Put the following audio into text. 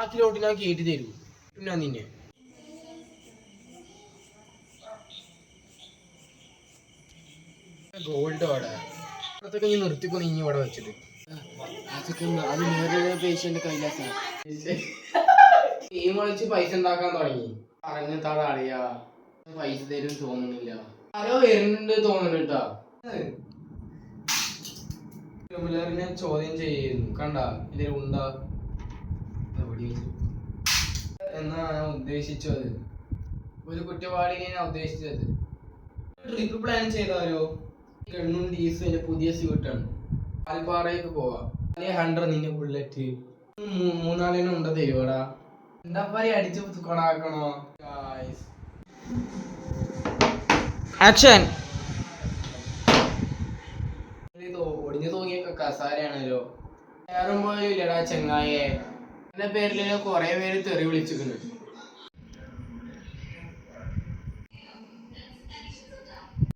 ബാക്കിലോട്ട് ഞാൻ കേട്ടി തരൂ. പിന്നെ നിന്നെ ഗോൾഡ് അവിടെ അതൊക്കെ നീ നിർത്തിക്കോ. നീ ഇവിടെ വെച്ചിട്ട് അത് നേരെ പേഷ്യന്റ് കയ്യിലാ സാർ. ടീം കളിച്ച് പൈസ ഉണ്ടാക്കാൻ തുടങ്ങി. പറഞ്ഞ താഴെയാ പൈസ തരും തോന്നുന്നില്ല. ആരോ വരുന്നുണ്ട് തോന്നുന്നുട്ടാ. ഞാൻ ചോദ്യം ചെയ്യുന്നു കണ്ട ഇതിൽ ഉണ്ടാ എന്നാ ഞാൻ ഉദ്ദേശിച്ചത്. ഒരു കുറ്റവാളിനെ ഞാൻ ഉദ്ദേശിച്ചത്. ട്രിപ്പ് പ്ലാൻ ചെയ്താലോ? ഗണ്ണും ഡീസും പുതിയ സ്യൂട്ടാണ്. പാൽപ്പാറയ്ക്ക് പോവാ. 100 നിന്റെ ബുള്ളറ്റ് 3-4 ഉണ്ട തരുവാടാ. എന്താ പറയാ അടിച്ചു കൊണാക്കണോ? ആക്ഷൻ. ഒടിഞ്ഞു തൂങ്ങിയ കസാരയാണല്ലോ. വേറെ പോലും ഇല്ലടാ ചെങ്ങായെ. എന്റെ പേരിൽ കുറെ പേര് തെറി വിളിച്ചിരുന്നു.